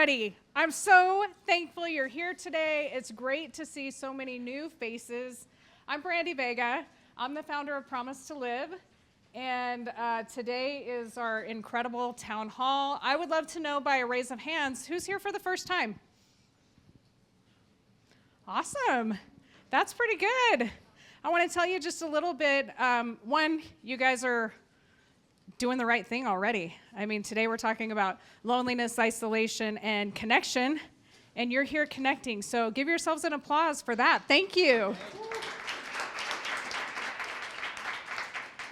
everybody. I'm so thankful you're here today. It's great to see so many new faces. I'm Brandy Vega. I'm the founder of Promise2Live, and today is our incredible town hall. I would love to know by a raise of hands, who's here for the first time? Awesome. That's pretty good. I want to tell you just a little bit. One, you guys are doing the right thing already. I mean, today we're talking about loneliness, isolation, and connection, and you're here connecting. So give yourselves an applause for that. Thank you.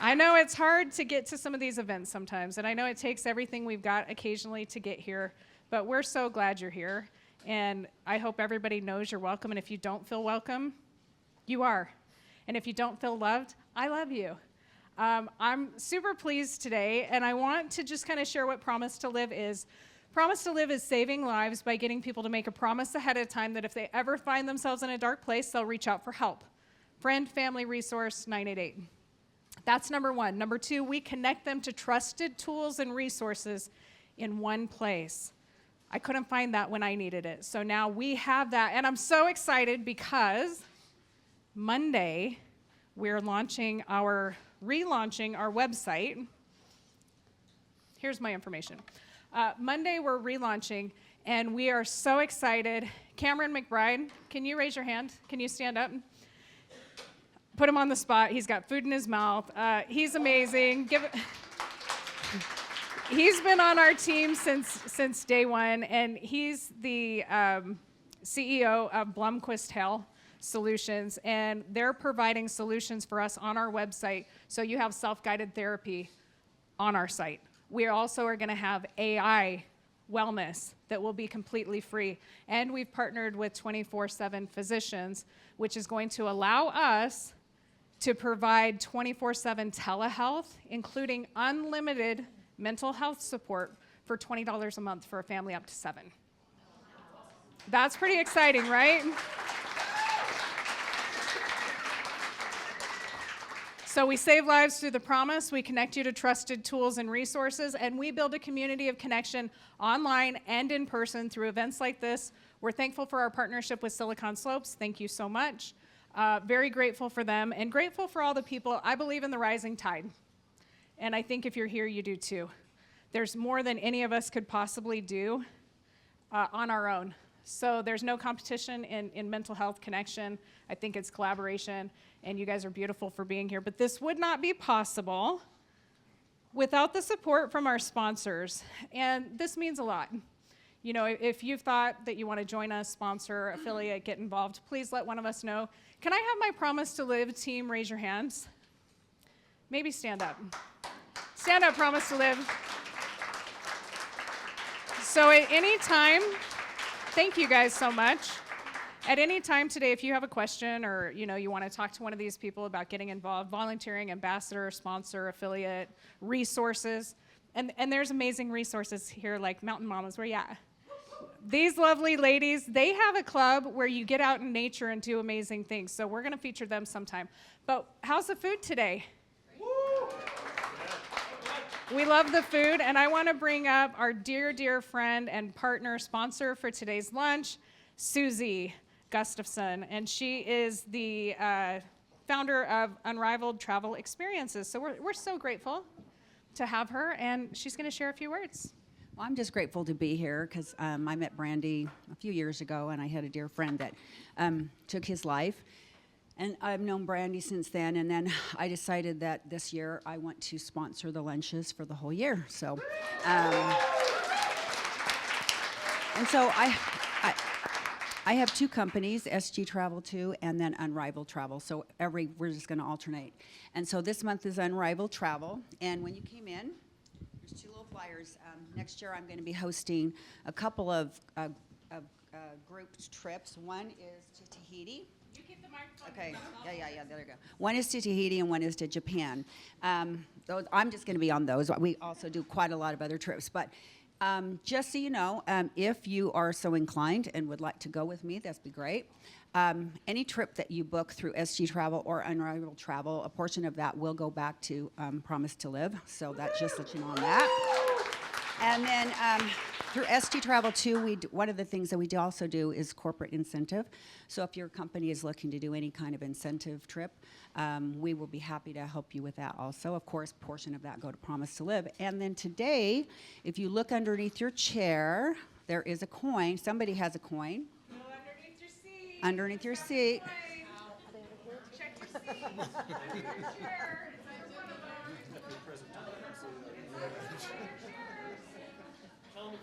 I know it's hard to get to some of these events sometimes, and I know it takes everything we've got occasionally to get here, but we're so glad you're here, and I hope everybody knows you're welcome, and if you don't feel welcome, you are. And if you don't feel loved, I love you. I'm super pleased today, and I want to just kind of share what Promise2Live is. Promise2Live is saving lives by getting people to make a promise ahead of time that if they ever find themselves in a dark place, they'll reach out for help. Friend, family, resource, 988. That's number one. Number two, we connect them to trusted tools and resources in one place. I couldn't find that when I needed it, so now we have that, and I'm so excited because Monday, we're relaunching our website. Here's my information. Monday, we're relaunching, and we are so excited. Cameron McBride, can you raise your hand? Can you stand up? Put him on the spot. He's got food in his mouth. He's amazing. He's been on our team since day one, and he's the CEO of Blomquist Health Solutions, and they're providing solutions for us on our website, so you have self-guided therapy on our site. We also are going to have AI wellness that will be completely free, and we've partnered with 24/7 Physicians, which is going to allow us to provide 24/7 telehealth, including unlimited mental health support for $20 a month for a family up to 7. That's pretty exciting, right? So we save lives through the promise, we connect you to trusted tools and resources, and we build a community of connection online and in person through events like this. We're thankful for our partnership with Silicon Slopes. Thank you so much. Very grateful for them, and grateful for all the people. I believe in the rising tide, and I think if you're here, you do too. There's more than any of us could possibly do on our own. So there's no competition in mental health connection. I think it's collaboration, and you guys are beautiful for being here. But this would not be possible without the support from our sponsors, and this means a lot. You know, if you've thought that you want to join us, sponsor, affiliate, get involved, please let one of us know. Can I have my Promise2Live team raise your hands? Maybe stand up. Stand up, Promise2Live. So at any time, thank you guys so much. At any time today, if you have a question or you want to talk to one of these people about getting involved, volunteering, ambassador, sponsor, affiliate, resources, and there's amazing resources here like Mountain Mamas, where you at? These lovely ladies, they have a club where you get out in nature and do amazing things, so we're going to feature them sometime. But how's the food today? We love the food, and I want to bring up our dear, dear friend and partner sponsor for today's lunch, Susie Gustafson, and she is the founder of Unrivaled Travel Experiences. So we're so grateful to have her, and she's going to share a few words. Well, I'm just grateful to be here because I met Brandy a few years ago, and I had a dear friend that took his life. And I've known Brandy since then, and then I decided that this year I want to sponsor the lunches for the whole year. So, and so I have two companies, SG Travel 2 and then Unrivaled Travel. So we're just going to alternate. And so this month is Unrivaled Travel. And when you came in, there's two little flyers. Next year I'm going to be hosting a couple of group trips. One is to Tahiti. You keep the microphone. Okay, yeah, there you go. One is to Tahiti and one is to Japan. I'm just going to be on those. We also do quite a lot of other trips. But just so you know, if you are so inclined and would like to go with me, that'd be great. Any trip that you book through SG Travel or Unrivaled Travel, a portion of that will go back to Promise2Live. So that's just let you know on that. And then through ST Travel 2, one of the things that we also do is corporate incentive. So if your company is looking to do any kind of incentive trip, we will be happy to help you with that also. Of course, portion of that go to Promise2Live. And then today, if you look underneath your chair, there is a coin. Somebody has a coin. No, underneath your seat. Underneath your seat. Check your seat. Under your chair. It's under one of them.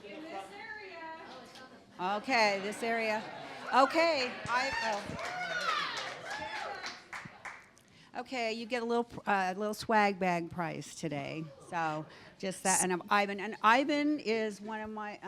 In this area. Okay, this area. Okay, Okay, you get a little swag bag prize today. So just that, and Ivan is one of my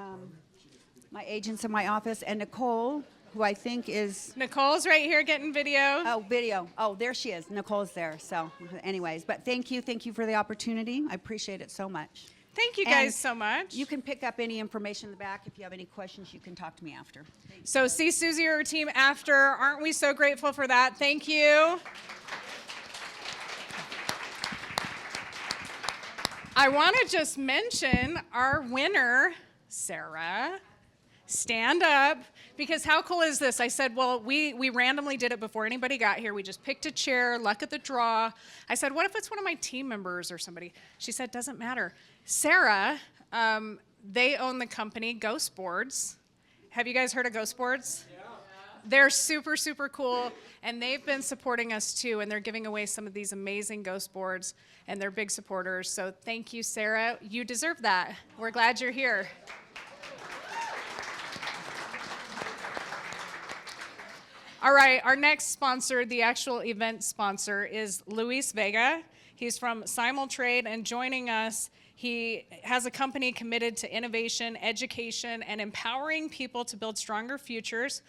my agents in my office, and Nicole, who I think is Nicole's right here getting video. video. Oh, there she is. Nicole's there. So, anyways, but thank you for the opportunity. I appreciate it so much. Thank you And guys so much. You can pick up any information in the back. If you have any questions, you can talk to me after. So see Susie or her team after. Aren't we so grateful for that? Thank you. I want to just mention our winner, Sarah. Stand up, because how cool is this? I said, well, we randomly did it before anybody got here. We just picked a chair, luck at the draw. I said, what if it's one of my team members or somebody? She said, doesn't matter. Sarah, they own the company Ghost Boards. Have you guys heard of Ghost Boards? Yeah. They're super, super cool, and they've been supporting us too, and they're giving away some of these amazing ghost boards, and they're big supporters. So thank you, Sarah. You deserve that. We're glad you're here. All right, our next sponsor, the actual event sponsor, is Luis Vega. He's from Simultrade, and joining us, he has a company committed to innovation, education, and empowering people to build stronger futures.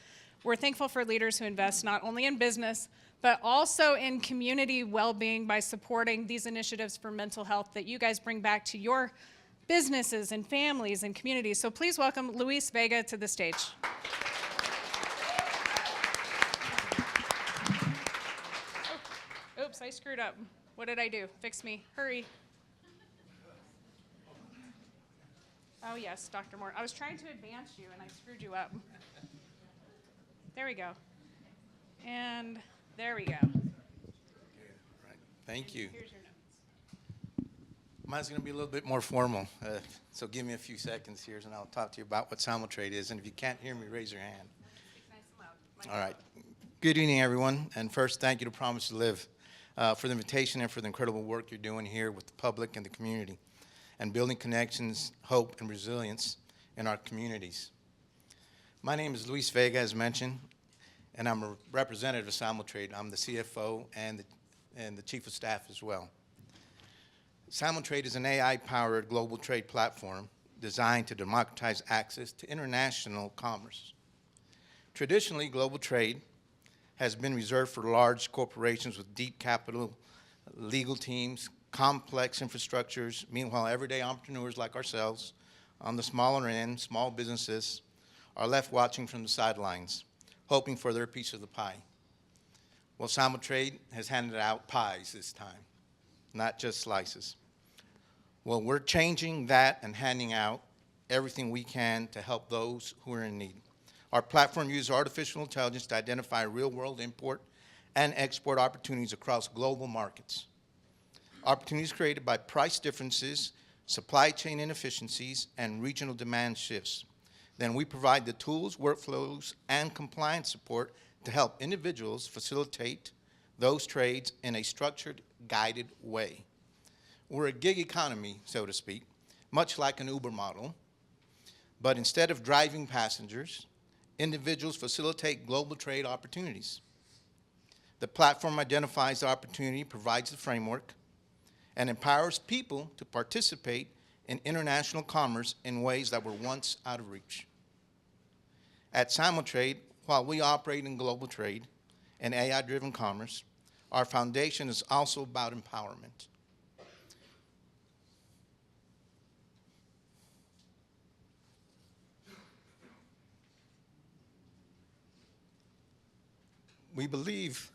We're thankful for leaders who invest not only in business, but also in community well-being by supporting these initiatives for mental health that you guys bring back to your businesses and families and communities. So please welcome Luis Vega to the stage. Oops, I screwed up. What did I do? Fix me. Hurry. Oh, yes, Dr. Moore. I was trying to advance you, and I screwed you up. There we go. And there we go. Okay, right. Thank you. Here's your notes. Mine's going to be a little bit more formal, so give me a few seconds here, and I'll talk to you about what Simultrade is. And if you can't hear me, raise your hand. Speak nice and loud. All right. Good evening, everyone. And first, thank you to Promise2Live for the invitation and for the incredible work you're doing here with the public and the community and building connections, hope, and resilience in our communities. My name is Luis Vega, as mentioned, and I'm a representative of Simultrade. I'm the CFO and the Chief of Staff as well. Simultrade is an AI-powered global trade platform designed to democratize access to international commerce. Traditionally, global trade has been reserved for large corporations with deep capital, legal teams, complex infrastructures. Meanwhile, everyday entrepreneurs like ourselves on the smaller end, small businesses, are left watching from the sidelines, hoping for their piece of the pie. Well, Simultrade has handed out pies this time, not just slices. Well, we're changing that and handing out everything we can to help those who are in need. Our platform uses artificial intelligence to identify real-world import and export opportunities across global markets. Opportunities created by price differences, supply chain inefficiencies, and regional demand shifts. Then we provide the tools, workflows, and compliance support to help individuals facilitate those trades in a structured, guided way. We're a gig economy, so to speak, much like an Uber model, but instead of driving passengers, individuals facilitate global trade opportunities. The platform identifies the opportunity, provides the framework, and empowers people to participate in international commerce in ways that were once out of reach. At Simultrade, while we operate in global trade and AI-driven commerce, our foundation is also about empowerment. We believe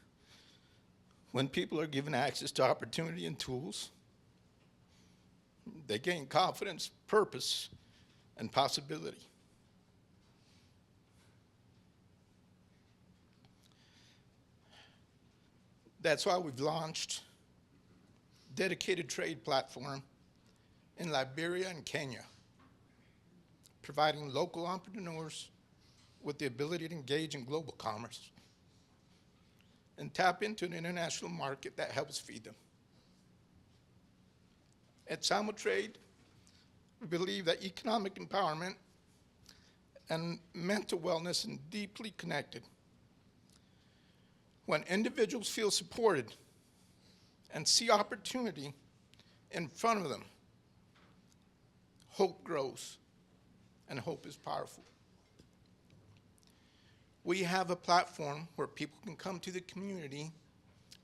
when people are given access to opportunity and tools, they gain confidence, purpose, and possibility. That's why we've launched a dedicated trade platform in Liberia and Kenya, providing local entrepreneurs with the ability to engage in global commerce and tap into an international market that helps feed them. At Trade, we believe that economic empowerment and mental wellness are deeply connected. When individuals feel supported and see opportunity in front of them, hope grows, and hope is powerful. We have a platform where people can come to the community,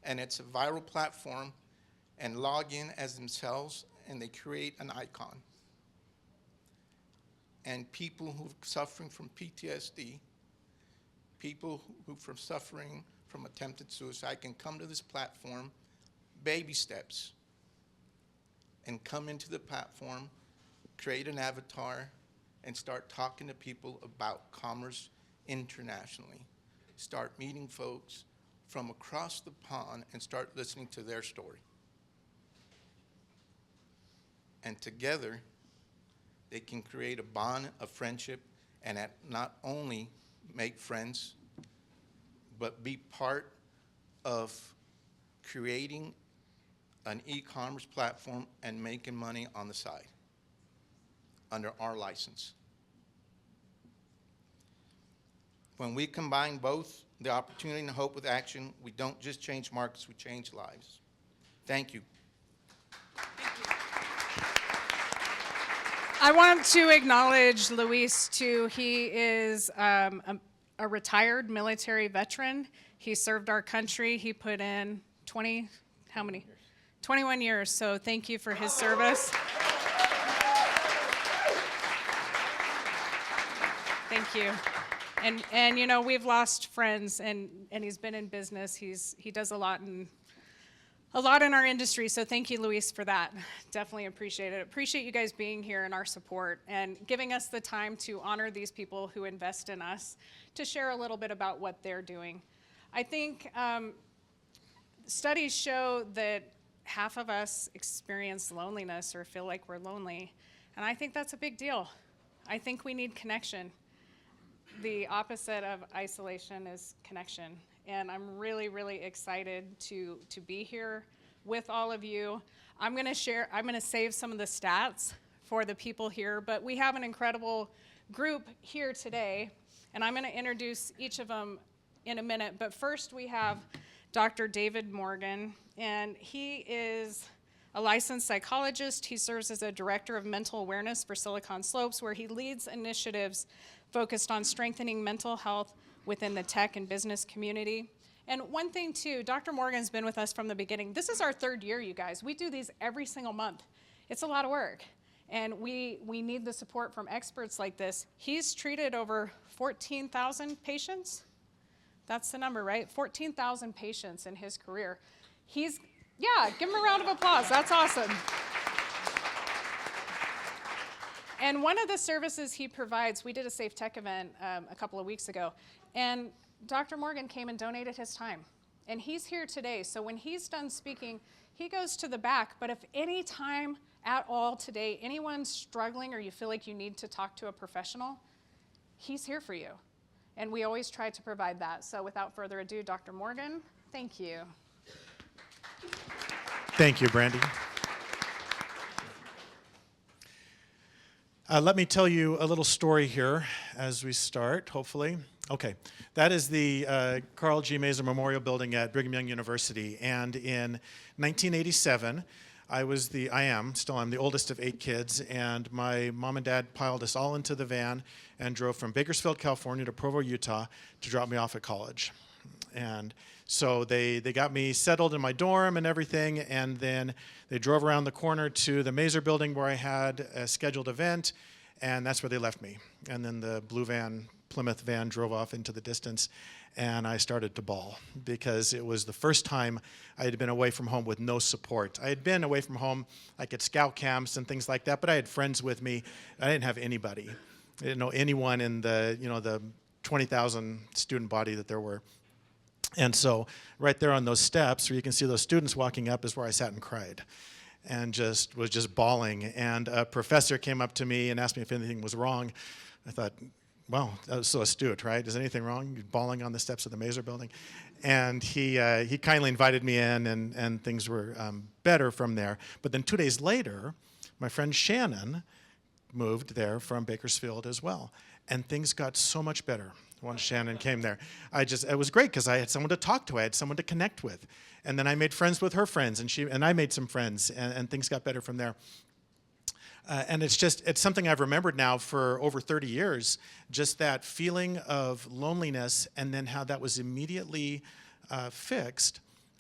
and it's a viral platform, and log in as themselves, and they create an icon. And people who are suffering from PTSD, people who are suffering from attempted suicide can come to this platform, baby steps, and come into the platform, create an avatar, and start talking to people about commerce internationally. Start meeting folks from across the pond and start listening to their story. And together, they can create a bond of friendship and not only make friends, but be part of creating an e-commerce platform and making money on the side under our license. When we combine both the opportunity and hope with action, we don't just change markets, we change lives. Thank you. I want to acknowledge Luis, too. He is a retired military veteran. He served our country. He put in 21 years, so thank you for his service. Thank you. And you know, we've lost friends, and he's been in business. He does a lot in our industry, so thank you, Luis, for that. Definitely appreciate it. Appreciate you guys being here and our support and giving us the time to honor these people who invest in us, to share a little bit about what they're doing. I think studies show that half of us experience loneliness or feel like we're lonely, and I think that's a big deal. I think we need connection. The opposite of isolation is connection. And I'm really, really excited to be here with all of you. I'm gonna save some of the stats for the people here, but we have an incredible group here today, and I'm gonna introduce each of them in a minute. But first we have Dr. David Morgan, and he is a licensed psychologist. He serves as a director of mental awareness for Silicon Slopes, where he leads initiatives focused on strengthening mental health within the tech and business community. And one thing too, Dr. Morgan's been with us from the beginning. This is our 3rd year, you guys. We do these every single month. It's a lot of work. And we need the support from experts like this. He's treated over 14,000 patients. That's the number, right? 14,000 patients in his career. Yeah, give him a round of applause. That's awesome. And one of the services he provides, we did a Safe Tech event a couple of weeks ago, and Dr. Morgan came and donated his time. And he's here today, so when he's done speaking, he goes to the back. But if any time at all today, anyone's struggling or you feel like you need to talk to a professional, he's here for you. And we always try to provide that. So without further ado, Dr. Morgan, thank you. Thank you, Brandy. Let me tell you a little story here as we start, hopefully. Okay, that is the Carl G. Mazur Memorial Building at Brigham Young University. And in 1987, I am the oldest of 8 kids, and my mom and dad piled us all into the van and drove from Bakersfield, California to Provo, Utah to drop me off at college. And so they got me settled in my dorm and everything, and then they drove around the corner to the Mazur Building where I had a scheduled event, and that's where they left me. And then the blue van, Plymouth van, drove off into the distance. and I started to bawl because it was the first time I had been away from home with no support. I had been away from home like at scout camps and things like that, but I had friends with me. I didn't have anybody. I didn't know anyone in the 20,000 student body that there were. And so right there on those steps where you can see those students walking up is where I sat and cried and was just bawling. And a professor came up to me and asked me if anything was wrong. I thought, wow, that was so astute, right? Is anything wrong? You're bawling on the steps of the Mazer building? And he kindly invited me in, and things were better from there. But then 2 days later, my friend Shannon moved there from Bakersfield as well. And things got so much better once Shannon came there. It was great because I had someone to talk to. I had someone to connect with. And then I made friends with her friends, and I made some friends, and things got better from there. And it's something I've remembered now for over 30 years, just that feeling of loneliness and then how that was immediately fixed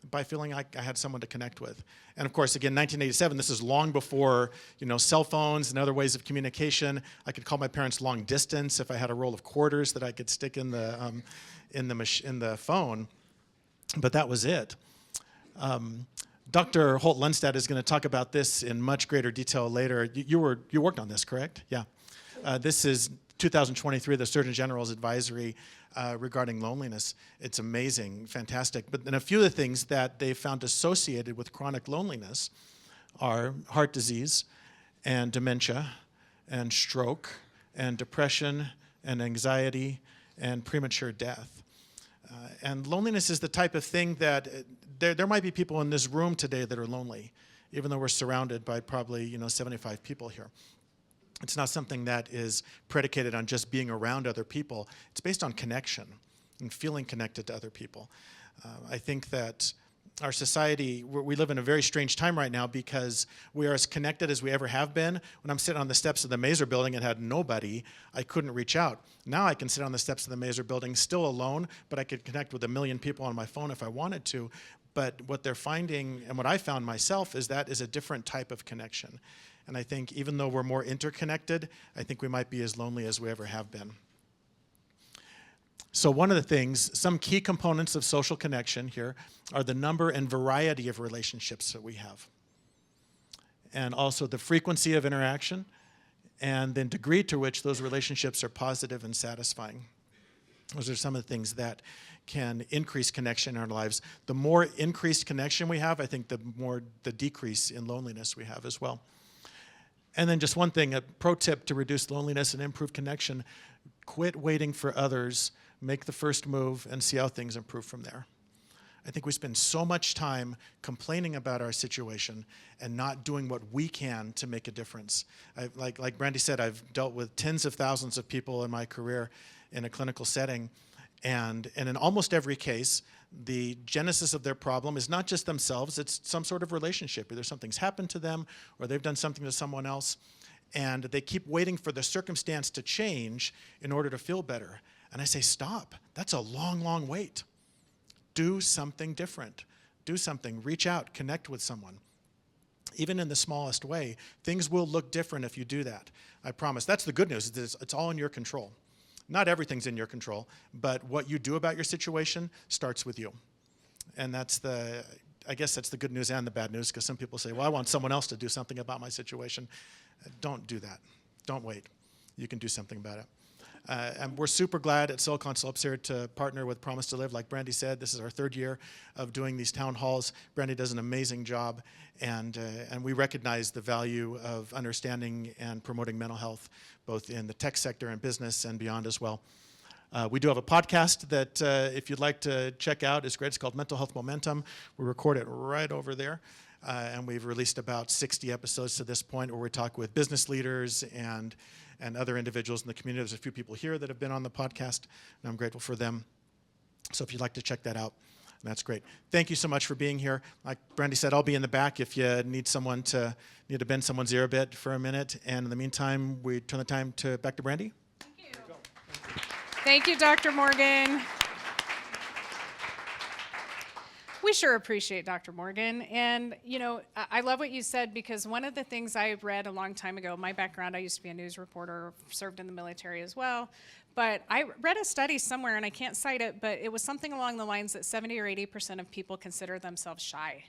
by feeling like I had someone to connect with. And of course, again, 1987, this is long before, cell phones and other ways of communication. I could call my parents long distance if I had a roll of quarters that I could stick in the phone, but that was it. Dr. Holt Lunstad is going to talk about this in much greater detail later. You worked on this, correct? Yeah. This is 2023, the Surgeon General's advisory regarding loneliness. It's amazing, fantastic. But then a few of the things that they found associated with chronic loneliness are heart disease and dementia and stroke and depression and anxiety and premature death. And loneliness is the type of thing that there might be people in this room today that are lonely, even though we're surrounded by probably 75 people here. It's not something that is predicated on just being around other people. It's based on connection and feeling connected to other people. I think that our society, we live in a very strange time right now because we are as connected as we ever have been. When I'm sitting on the steps of the Mazer building and had nobody, I couldn't reach out. Now I can sit on the steps of the Mazer building still alone, but I could connect with 1 million people on my phone if I wanted to. But what they're finding, and what I found myself, is that is a different type of connection. And I think even though we're more interconnected, I think we might be as lonely as we ever have been. So one of the things, some key components of social connection here are the number and variety of relationships that we have. And also the frequency of interaction and the degree to which those relationships are positive and satisfying. Those are some of the things that can increase connection in our lives. The more increased connection we have, I think the more the decrease in loneliness we have as well. And then just one thing, a pro tip to reduce loneliness and improve connection: quit waiting for others, make the first move, and see how things improve from there. I think we spend so much time complaining about our situation and not doing what we can to make a difference. Like Brandy said, I've dealt with tens of thousands of people in my career in a clinical setting, and in almost every case, the genesis of their problem is not just themselves, it's some sort of relationship. Either something's happened to them or they've done something to someone else, and they keep waiting for the circumstance to change in order to feel better. And I say, stop. That's a long, long wait. Do something different. Do something. Reach out. Connect with someone. Even in the smallest way, things will look different if you do that. I promise. That's the good news. It's all in your control. Not everything's in your control, but what you do about your situation starts with you. And I guess that's the good news and the bad news, because some people say, well, I want someone else to do something about my situation. Don't do that. Don't wait. You can do something about it. And we're super glad at Silicon Slopes here to partner with Promise2Live. Like Brandy said, this is our 3rd year of doing these town halls. Brandy does an amazing job, and we recognize the value of understanding and promoting mental health, both in the tech sector and business and beyond as well. We do have a podcast that if you'd like to check out, is great. It's called Mental Health Momentum. We record it right over there. And we've released about 60 episodes to this point, where we talk with business leaders and other individuals in the community. There's a few people here that have been on the podcast, and I'm grateful for them. So if you'd like to check that out, that's great. Thank you so much for being here. Like Brandy said, I'll be in the back if you need to bend someone's ear a bit for a minute. And in the meantime, we turn the time back to Brandy. Thank you. Thank you, Dr. Morgan. We sure appreciate Dr. Morgan. And, you know, I love what you said, because one of the things I read a long time ago, my background, I used to be a news reporter, served in the military as well. But I read a study somewhere, and I can't cite it, but it was something along the lines that 70 or 80% of people consider themselves shy.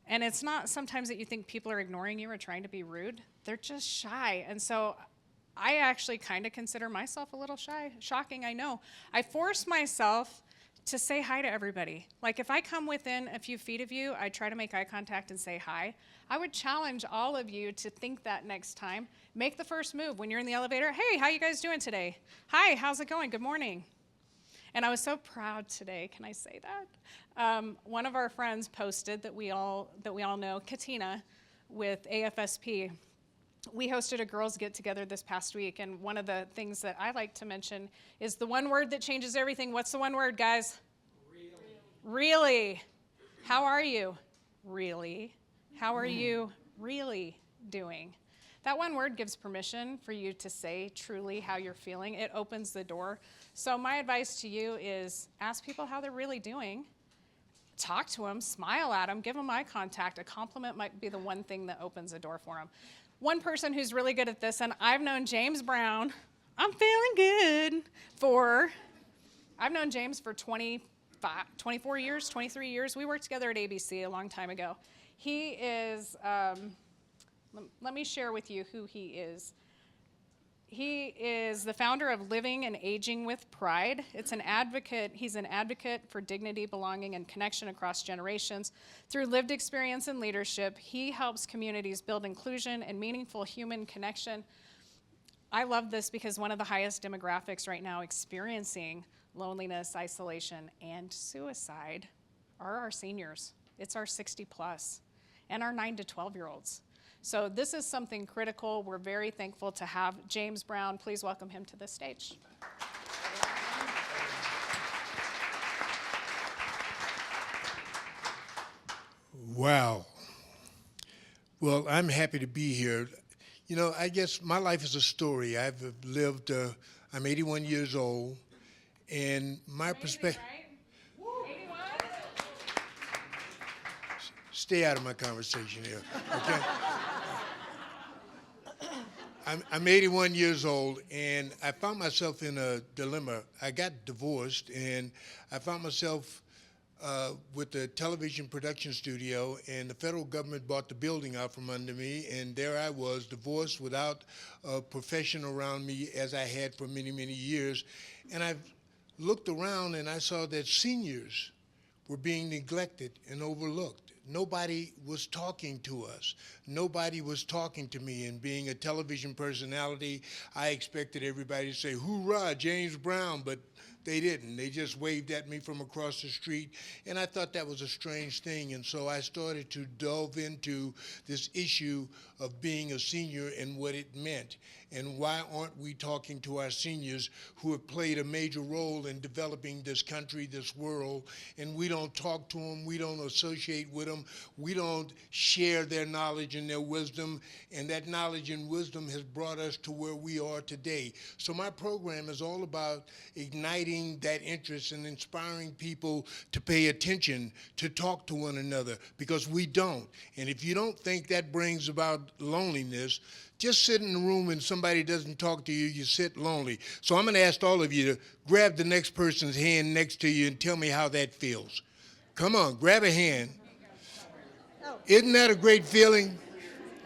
And it's not sometimes that you think people are ignoring you or trying to be rude. They're just shy. And so I actually kind of consider myself a little shy. Shocking, I know. I force myself to say hi to everybody. Like if I come within a few feet of you, I try to make eye contact and say hi. I would challenge all of you to think that next time. Make the first move when you're in the elevator. Hey, how you guys doing today? Hi, how's it going? Good morning. And I was so proud today. Can I say that? One of our friends posted that we all know, Katina, with AFSP. We hosted a girls' get-together this past week, and one of the things that I like to mention is the one word that changes everything. What's the one word, guys? Really. How are you? Really. How are you really doing? That one word gives permission for you to say truly how you're feeling. It opens the door. So my advice to you is ask people how they're really doing. Talk to them, smile at them, give them eye contact. A compliment might be the one thing that opens the door for them. One person who's really good at this, and I've known James Brown, I'm feeling good, I've known James for 24 years, 23 years. We worked together at ABC a long time ago. He is, let me share with you who he is. He is the founder of Living and Aging with Pride. He's an advocate for dignity, belonging, and connection across generations. Through lived experience and leadership, he helps communities build inclusion and meaningful human connection. I love this because one of the highest demographics right now experiencing loneliness, isolation, and suicide are our seniors. It's our 60 plus and our 9 to 12-year-olds. So this is something critical. We're very thankful to have James Brown. Please welcome him to the stage. Wow. Well, I'm happy to be here. You know, I guess my life is a story. I've lived, I'm 81 years old, and my perspective. Right? 81? Stay out of my conversation here, okay? I'm 81 years old, and I found myself in a dilemma. I got divorced, and I found myself with the television production studio, and the federal government bought the building out from under me, and there I was, divorced without a profession around me as I had for many, many years. And I looked around, and I saw that seniors were being neglected and overlooked. Nobody was talking to us. Nobody was talking to me. And being a television personality, I expected everybody to say, "Hoorah, James Brown," but they didn't. They just waved at me from across the street, and I thought that was a strange thing. And so I started to delve into this issue of being a senior and what it meant. And why aren't we talking to our seniors who have played a major role in developing this country, this world, and we don't talk to them, we don't associate with them, we don't share their knowledge and their wisdom, and that knowledge and wisdom has brought us to where we are today. So my program is all about igniting that interest and inspiring people to pay attention, to talk to one another, because we don't. And if you don't think that brings about loneliness, just sit in the room and somebody doesn't talk to you, you sit lonely. So I'm going to ask all of you to grab the next person's hand next to you and tell me how that feels. Come on, grab a hand. Isn't that a great feeling?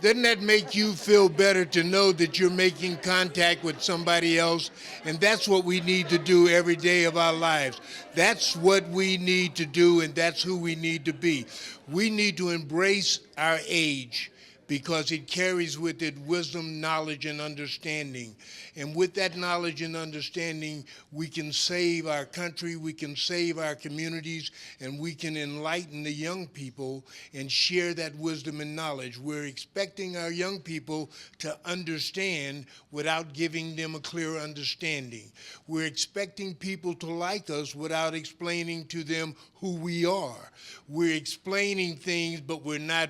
Doesn't that make you feel better to know that you're making contact with somebody else? And that's what we need to do every day of our lives. That's what we need to do, and that's who we need to be. We need to embrace our age, because it carries with it wisdom, knowledge, and understanding. And with that knowledge and understanding, we can save our country, we can save our communities, and we can enlighten the young people and share that wisdom and knowledge. We're expecting our young people to understand without giving them a clear understanding. We're expecting people to like us without explaining to them who we are. We're explaining things, but we're not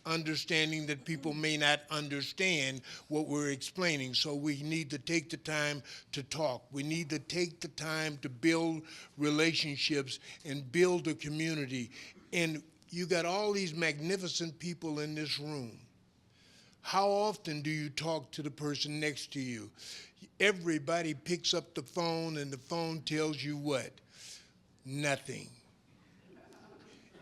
understanding that people may not understand what we're explaining. So we need to take the time to talk. We need to take the time to build relationships and build a community. And you got all these magnificent people in this room. How often do you talk to the person next to you? Everybody picks up the phone and the phone tells you what? Nothing.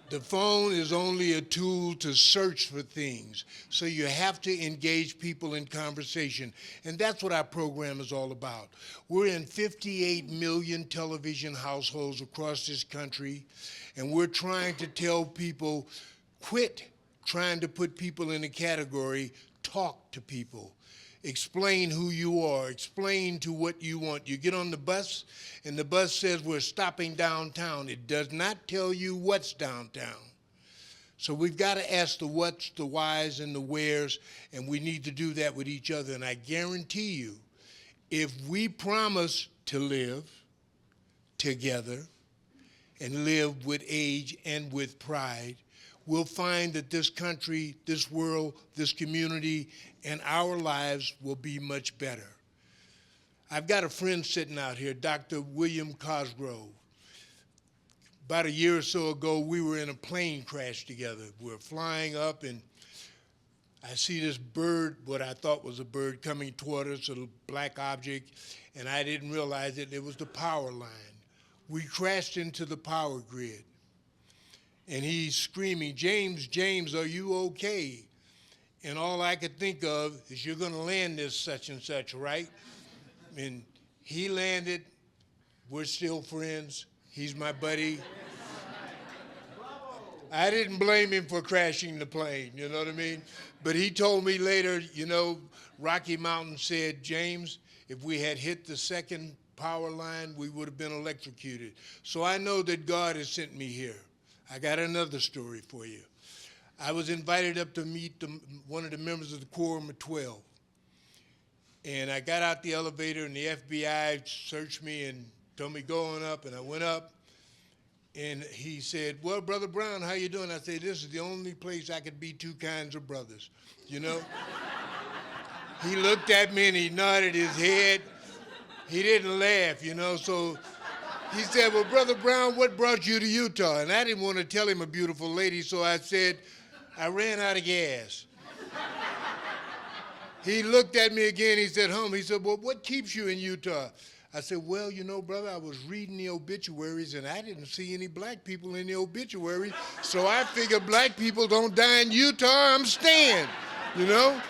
The phone is only a tool to search for things. So you have to engage people in conversation. And that's what our program is all about. We're in 58 million television households across this country, and we're trying to tell people, quit trying to put people in a category, talk to people. Explain who you are. Explain to what you want. You get on the bus, and the bus says we're stopping downtown. It does not tell you what's downtown. So we've got to ask the what's, the whys, and the wheres, and we need to do that with each other. And I guarantee you, if we promise to live together and live with age and with pride, we'll find that this country, this world, this community, and our lives will be much better. I've got a friend sitting out here, Dr. William Cosgrove. About a year or so ago, we were in a plane crash together. We were flying up, and I see this bird, what I thought was a bird, coming toward us, a little black object, and I didn't realize it was the power line. We crashed into the power grid. And he's screaming, James, James, are you okay? And all I could think of is, you're going to land this such and such, right? And he landed. We're still friends. He's my buddy. I didn't blame him for crashing the plane, you know what I mean? But he told me later, you know, Rocky Mountain said, James, if we had hit the second power line, we would have been electrocuted. So I know that God has sent me here. I got another story for you. I was invited up to meet one of the members of the Quorum of 12. And I got out the elevator, and the FBI searched me and told me go on up, and I went up. And he said, well, Brother Brown, how you doing? I said, this is the only place I could be two kinds of brothers, you know? He looked at me, and he nodded his head. He didn't laugh, you know, so he said, well, Brother Brown, what brought you to Utah? And I didn't want to tell him a beautiful lady, so I said, I ran out of gas. He looked at me again. He said, he said, well, what keeps you in Utah? I said, well, you know, brother, I was reading the obituaries, and I didn't see any black people in the obituaries, so I figured black people don't die in Utah. I'm staying, you know?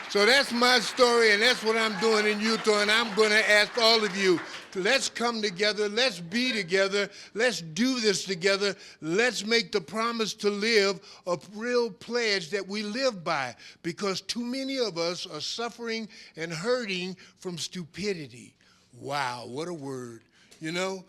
So that's my story, and that's what I'm doing in Utah, and I'm going to ask all of you, let's come together, let's be together, let's do this together, let's make the promise to live a real pledge that we live by, because too many of us are suffering and hurting from stupidity. Wow, what a word, you know?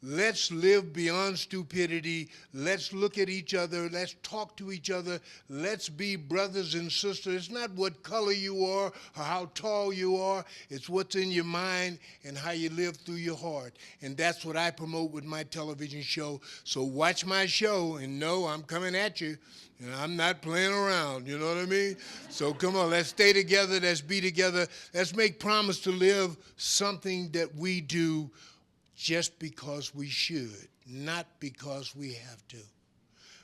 Let's live beyond stupidity. Let's look at each other. Let's talk to each other. Let's be brothers and sisters. It's not what color you are or how tall you are. It's what's in your mind and how you live through your heart. And that's what I promote with my television show. So watch my show and know I'm coming at you. And I'm not playing around, you know what I mean? So come on, let's stay together. Let's be together. Let's make Promise to Live something that we do just because we should, not because we have to.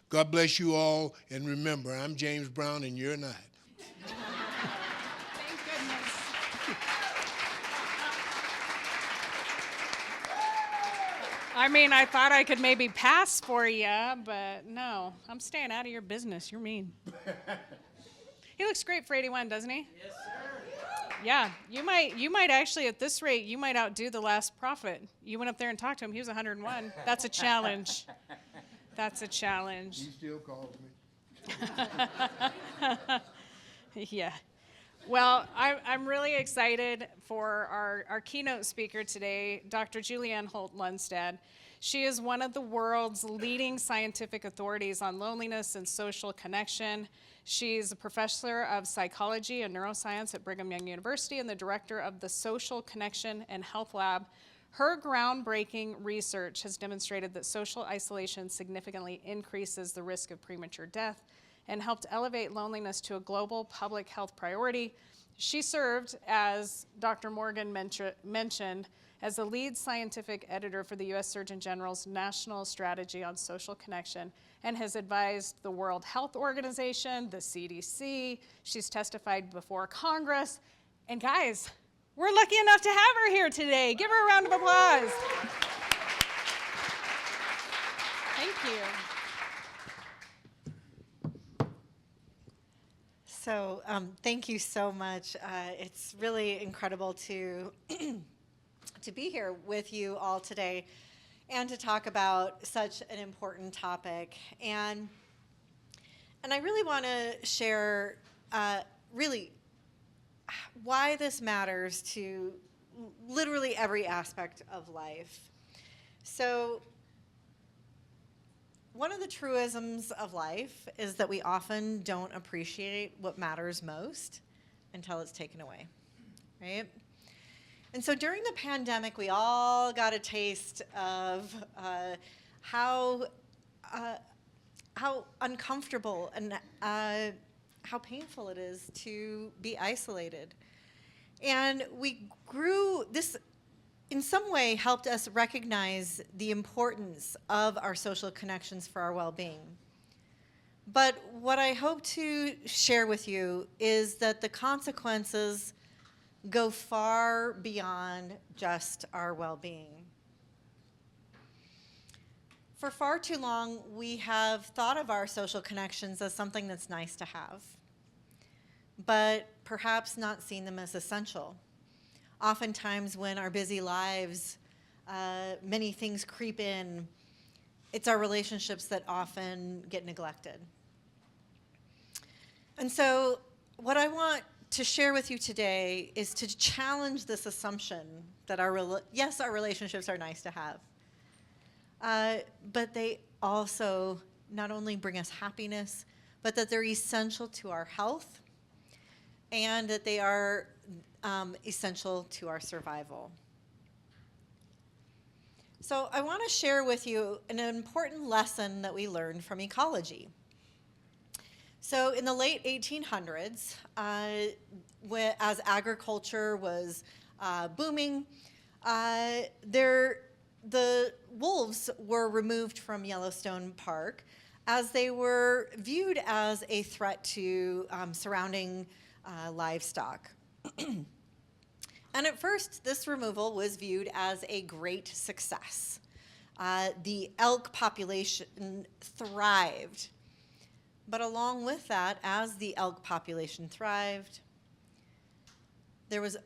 God bless you all, and remember, I'm James Brown, and you're not. Thank goodness. I mean, I thought I could maybe pass for you, but no, I'm staying out of your business. You're mean. He looks great for 81, doesn't he? Yes, sir. Yeah, you might actually, at this rate, you might outdo the last prophet. You went up there and talked to him. He was 101. That's a challenge. That's a challenge. He still calls me. Yeah. Well, I'm really excited for our keynote speaker today, Dr. Julianne Holt Lunstad. She is one of the world's leading scientific authorities on loneliness and social connection. She's a professor of psychology and neuroscience at Brigham Young University and the director of the Social Connection and Health Lab. Her groundbreaking research has demonstrated that social isolation significantly increases the risk of premature death and helped elevate loneliness to a global public health priority. She served, as Dr. Morgan mentioned, as the lead scientific editor for the U.S. Surgeon General's National Strategy on Social Connection and has advised the World Health Organization, the CDC. She's testified before Congress. And guys, we're lucky enough to have her here today. Give her a round of applause. Thank you. So thank you so much. It's really incredible to to be here with you all today and to talk about such an important topic. And I really want to share really why this matters to literally every aspect of life. So one of the truisms of life is that we often don't appreciate what matters most until it's taken away, right? And so during the pandemic, we all got a taste of how uncomfortable and how painful it is to be isolated. And this in some way helped us recognize the importance of our social connections for our well-being. But what I hope to share with you is that the consequences go far beyond just our well-being. For far too long, we have thought of our social connections as something that's nice to have, but perhaps not seen them as essential. Oftentimes when our busy lives, many things creep in, it's our relationships that often get neglected. And so what I want to share with you today is to challenge this assumption that yes, our relationships are nice to have, but they also not only bring us happiness, but that they're essential to our health and that they are essential to our survival. So I want to share with you an important lesson that we learned from ecology. So in the late 1800s, as agriculture was booming, the wolves were removed from Yellowstone Park as they were viewed as a threat to surrounding livestock. And at first, this removal was viewed as a great success. The elk population thrived. But along with that, as the elk population thrived, there was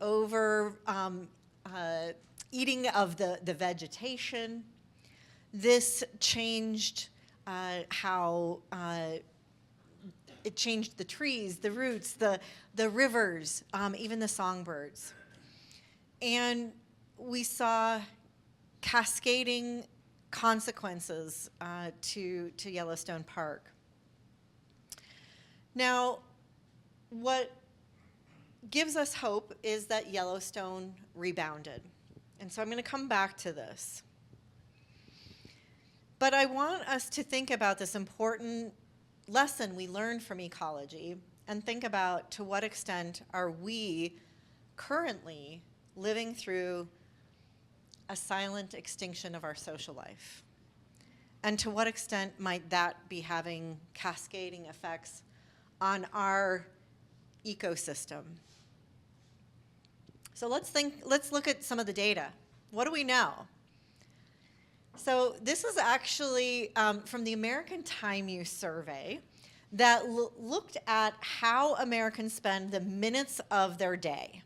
eating of the vegetation. This changed how it changed the trees, the roots, the rivers, even the songbirds. And we saw cascading consequences to Yellowstone Park. Now, what gives us hope is that Yellowstone rebounded. And so I'm going to come back to this. But I want us to think about this important lesson we learned from ecology and think about to what extent are we currently living through a silent extinction of our social life? And to what extent might that be having cascading effects on our ecosystem? So let's look at some of the data. What do we know? So this is actually from the American Time Use Survey that looked at how Americans spend the minutes of their day.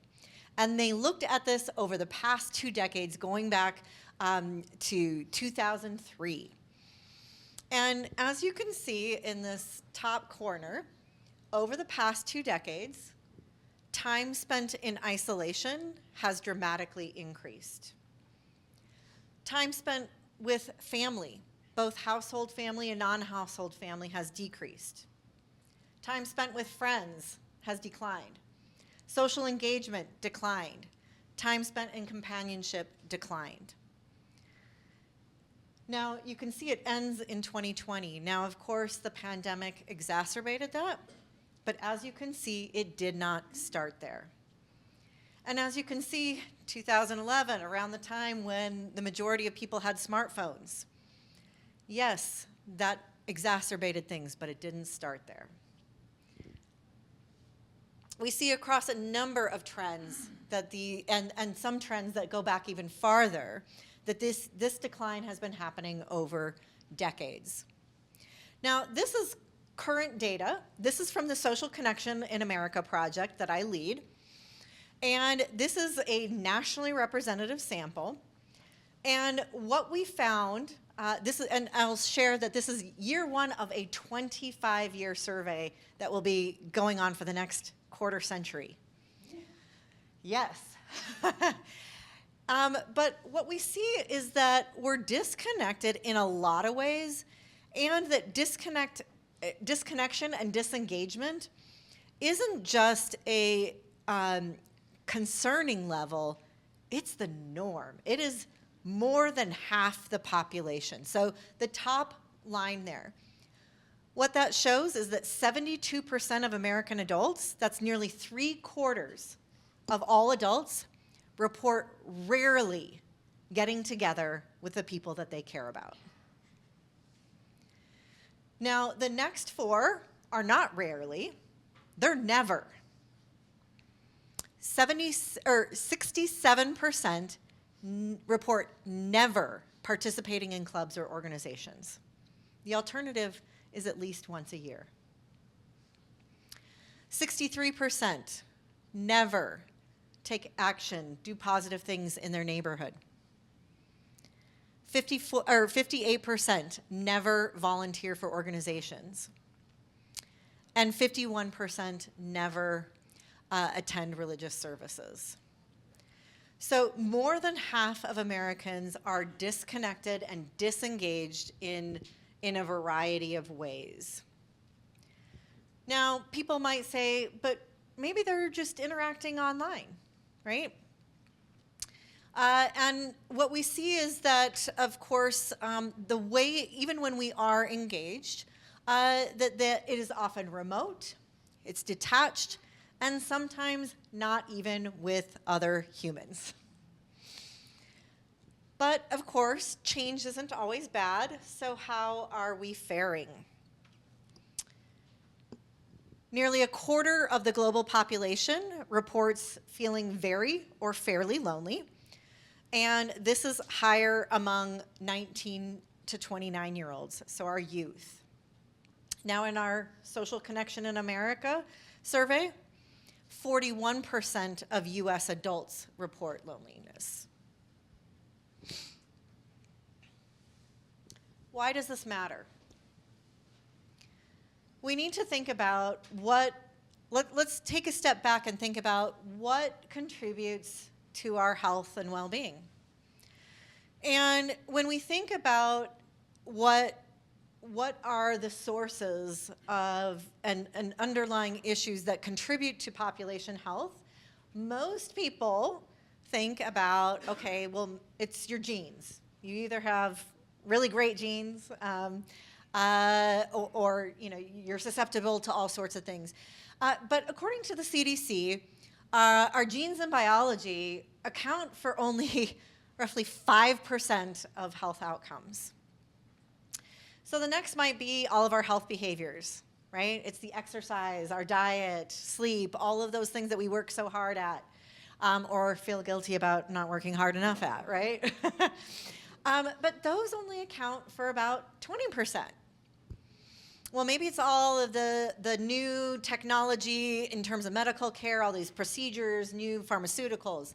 And they looked at this over the past 2 decades, going back to 2003. And as you can see in this top corner, over the past 2 decades, time spent in isolation has dramatically increased. Time spent with family, both household family and non-household family, has decreased. Time spent with friends has declined. Social engagement declined. Time spent in companionship declined. Now, you can see it ends in 2020. Now, of course, the pandemic exacerbated that, but as you can see, it did not start there. And as you can see, 2011, around the time when the majority of people had smartphones, yes, that exacerbated things, but it didn't start there. We see across a number of trends that and some trends that go back even farther, that this decline has been happening over decades. Now, this is current data. This is from the Social Connection in America project that I lead. And this is a nationally representative sample. And what we found, and I'll share that this is year one of a 25-year survey that will be going on for the next quarter century. Yes. But what we see is that we're disconnected in a lot of ways, and that disconnection and disengagement isn't just a concerning level, it's the norm. It is more than half the population. So the top line there, what that shows is that 72% of American adults, that's nearly 3/4 of all adults, report rarely getting together with the people that they care about. Now, the next four are not rarely, they're never. 67% report never participating in clubs or organizations. The alternative is at least once a year. 63% never take action, do positive things in their neighborhood. 58% never volunteer for organizations. And 51% never attend religious services. So more than half of Americans are disconnected and disengaged in a variety of ways. Now, people might say, but maybe they're just interacting online, right? And what we see is that, of course, the way, even when we are engaged, that it is often remote, it's detached, and sometimes not even with other humans. But of course, change isn't always bad, so how are we faring? Nearly 1/4 of the global population reports feeling very or fairly lonely, and this is higher among 19 to 29-year-olds, so our youth. Now, in our Social Connection in America survey, 41% of US adults report loneliness. Why does this matter? We need to think about let's take a step back and think about what contributes to our health and well-being. And when we think about what are the sources of and underlying issues that contribute to population health, most people think about, okay, well, it's your genes. You either have really great genes, or you're susceptible to all sorts of things. But according to the CDC, our genes and biology account for only roughly 5% of health outcomes. So the next might be all of our health behaviors, right? It's the exercise, our diet, sleep, all of those things that we work so hard at, or feel guilty about not working hard enough at, right? But those only account for about 20%. Well, maybe it's all of the new technology in terms of medical care, all these procedures, new pharmaceuticals.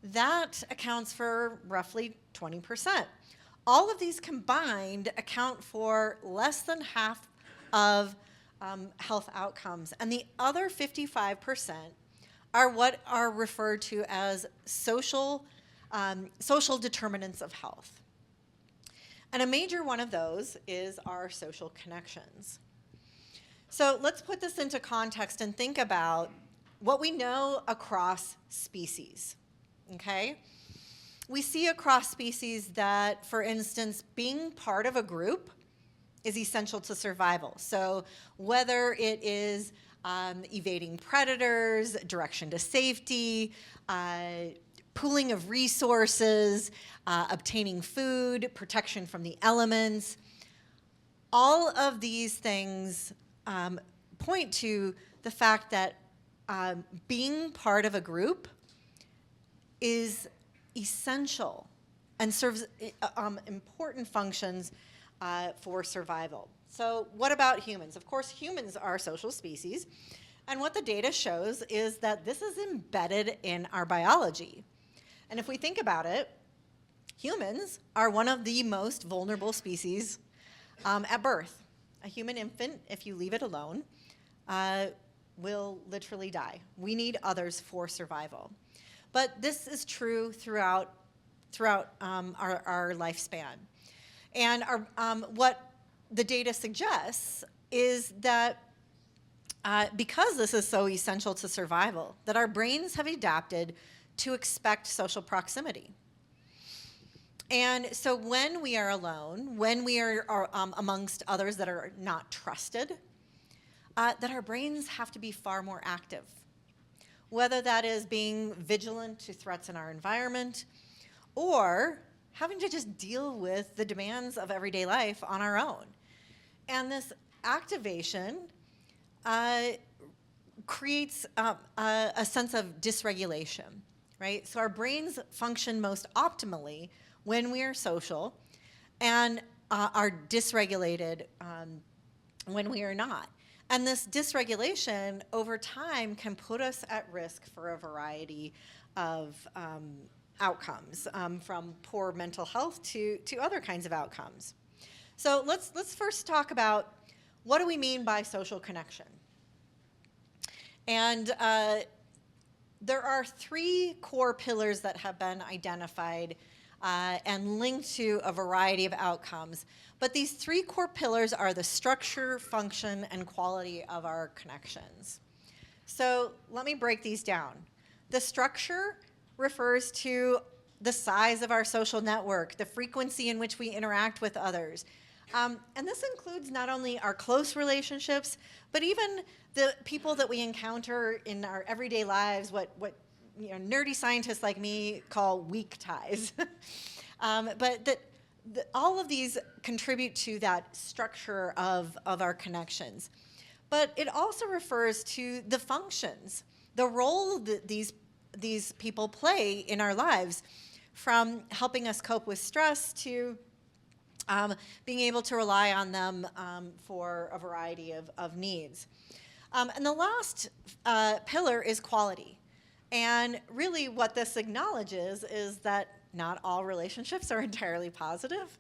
That accounts for roughly 20%. All of these combined account for less than half of health outcomes. And the other 55% are what are referred to as social determinants of health. And a major one of those is our social connections. So let's put this into context and think about what we know across species, okay? we see across species that, for instance, being part of a group is essential to survival. So whether it is evading predators, direction to safety, pooling of resources, obtaining food, protection from the elements, all of these things point to the fact that being part of a group is essential and serves important functions for survival. So what about humans? Of course, humans are social species, and what the data shows is that this is embedded in our biology. And if we think about it, humans are one of the most vulnerable species at birth. A human infant, if you leave it alone, will literally die. We need others for survival. But this is true throughout our lifespan. And what the data suggests is that because this is so essential to survival, that our brains have adapted to expect social proximity. And so when we are alone, when we are amongst others that are not trusted, that our brains have to be far more active. Whether that is being vigilant to threats in our environment or having to just deal with the demands of everyday life on our own. And this activation creates a sense of dysregulation, right? So our brains function most optimally when we are social and are dysregulated when we are not. And this dysregulation over time can put us at risk for a variety of outcomes, from poor mental health to other kinds of outcomes. So let's first talk about what do we mean by social connection. And there are three core pillars that have been identified and linked to a variety of outcomes. But these three core pillars are the structure, function, and quality of our connections. So let me break these down. The structure refers to the size of our social network, the frequency in which we interact with others. And this includes not only our close relationships, but even the people that we encounter in our everyday lives, what nerdy scientists like me call weak ties. But all of these contribute to that structure of our connections. But it also refers to the functions, the role that these people play in our lives, from helping us cope with stress to being able to rely on them for a variety of needs. And the last pillar is quality. And really what this acknowledges is that not all relationships are entirely positive,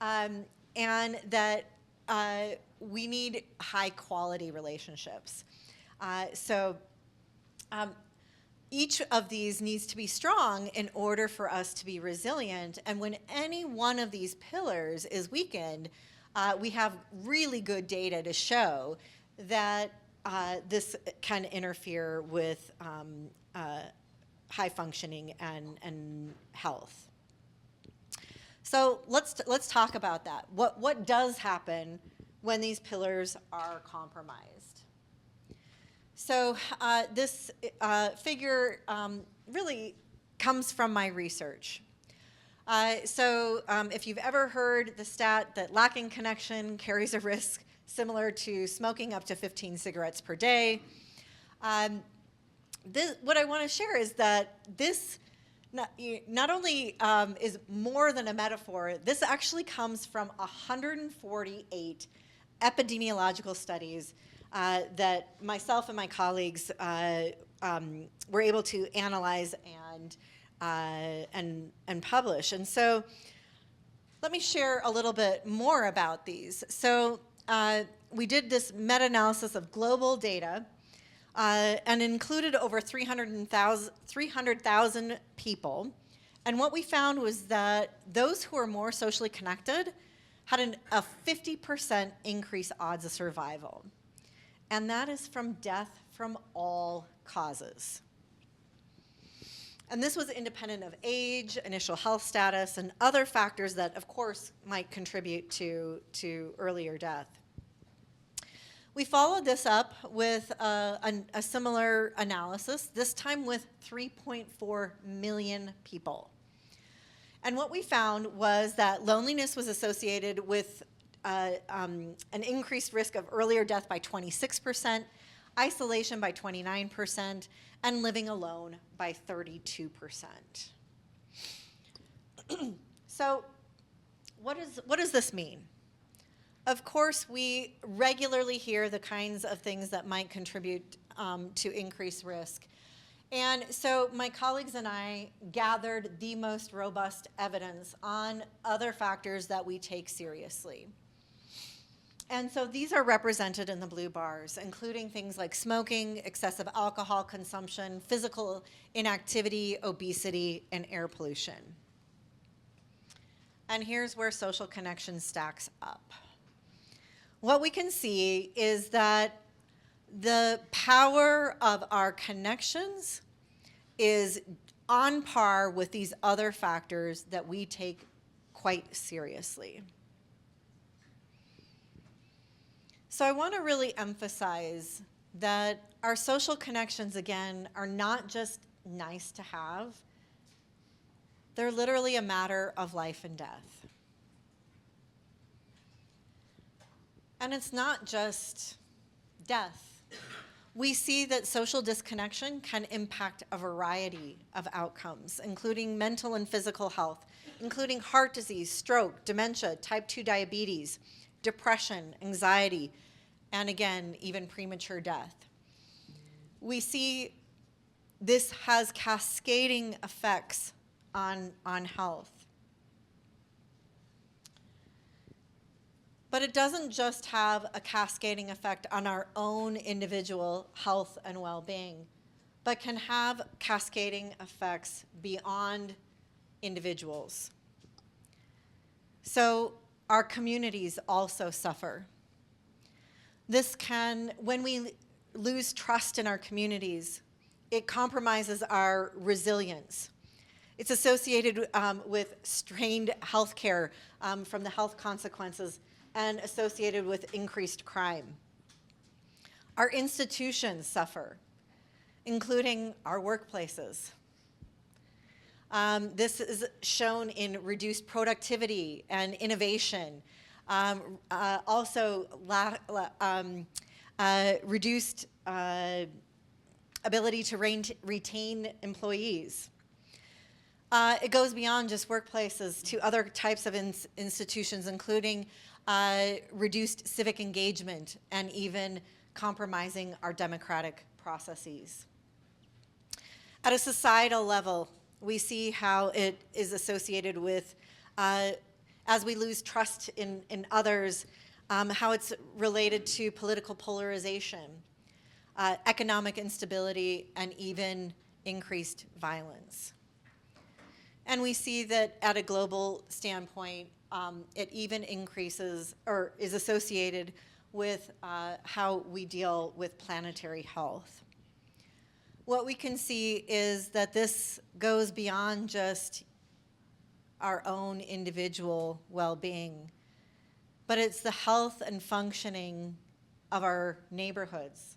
and that we need high quality relationships. So each of these needs to be strong in order for us to be resilient. And when any one of these pillars is weakened, we have really good data to show that this can interfere with high functioning and health. So let's talk about that. What does happen when these pillars are compromised? So this figure really comes from my research. So if you've ever heard the stat that lacking connection carries a risk similar to smoking up to 15 cigarettes per day, what I want to share is that this not only is more than a metaphor, this actually comes from 148 epidemiological studies that myself and my colleagues were able to analyze and publish. And so let me share a little bit more about these. So we did this meta-analysis of global data and included over 300,000 people. And what we found was that those who are more socially connected had a 50% increased odds of survival. And that is from death from all causes. And this was independent of age, initial health status, and other factors that, of course, might contribute to earlier death. We followed this up with a similar analysis, this time with 3.4 million people. And what we found was that loneliness was associated with an increased risk of earlier death by 26%, isolation by 29%, and living alone by 32%. So what does this mean? Of course, we regularly hear the kinds of things that might contribute to increased risk. And so my colleagues and I gathered the most robust evidence on other factors that we take seriously. And so these are represented in the blue bars, including things like smoking, excessive alcohol consumption, physical inactivity, obesity, and air pollution. And here's where social connection stacks up. What we can see is that the power of our connections is on par with these other factors that we take quite seriously. So I want to really emphasize that our social connections, again, are not just nice to have. They're literally a matter of life and death. And it's not just death. We see that social disconnection can impact a variety of outcomes, including mental and physical health, including heart disease, stroke, dementia, type 2 diabetes, depression, anxiety, and again, even premature death. We see this has cascading effects on health. But it doesn't just have a cascading effect on our own individual health and well-being, but can have cascading effects beyond individuals. So our communities also suffer. This can, when we lose trust in our communities, it compromises our resilience. It's associated with strained healthcare from the health consequences and associated with increased crime. Our institutions suffer, including our workplaces. This is shown in reduced productivity and innovation, also reduced ability to retain employees. It goes beyond just workplaces to other types of institutions, including reduced civic engagement and even compromising our democratic processes. At a societal level, we see how it is associated with, as we lose trust in others, how it's related to political polarization, economic instability, and even increased violence. And we see that at a global standpoint, it even increases or is associated with how we deal with planetary health. What we can see is that this goes beyond just our own individual well-being, but it's the health and functioning of our neighborhoods,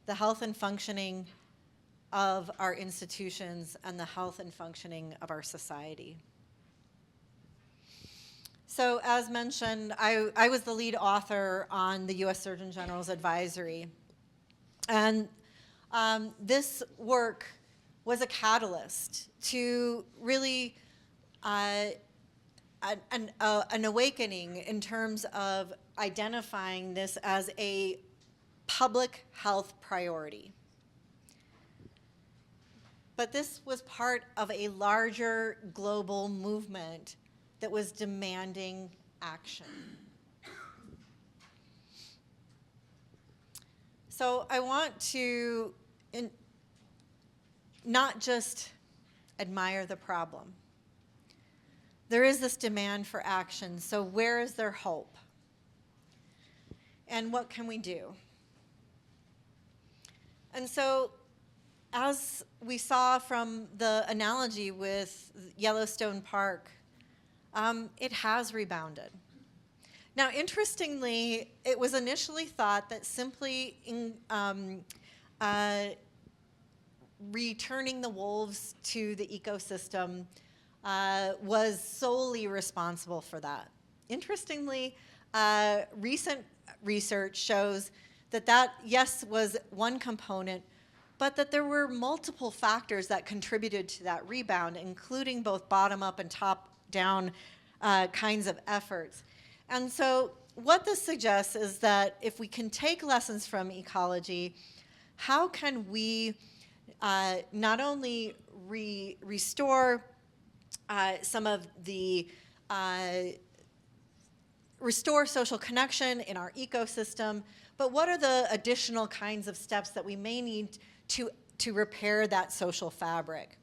the health and functioning of our institutions, and the health and functioning of our society. So as mentioned, I was the lead author on the U.S. Surgeon General's advisory. And this work was a catalyst to really an awakening in terms of identifying this as a public health priority. But this was part of a larger global movement that was demanding action. So I want to not just admire the problem. There is this demand for action, so where is there hope? And what can we do? And so as we saw from the analogy with Yellowstone Park, it has rebounded. Now, interestingly, it was initially thought that simply returning the wolves to the ecosystem was solely responsible for that. Interestingly, recent research shows that yes, was one component, but that there were multiple factors that contributed to that rebound, including both bottom-up and top-down kinds of efforts. And so what this suggests is that if we can take lessons from ecology, how can we not only restore some of the restore social connection in our ecosystem, but what are the additional kinds of steps that we may need to repair that social fabric?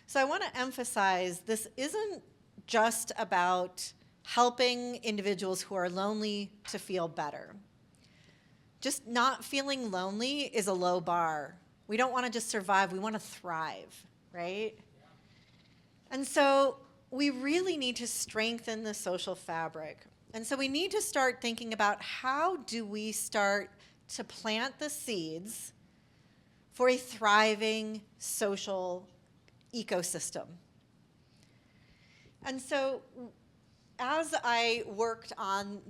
So I want to emphasize this isn't just about helping individuals who are lonely to feel better. Just not feeling lonely is a low bar. We don't want to just survive, we want to thrive, right? And so we really need to strengthen the social fabric. And so we need to start thinking about how do we start to plant the seeds for a thriving social ecosystem. And so as I worked on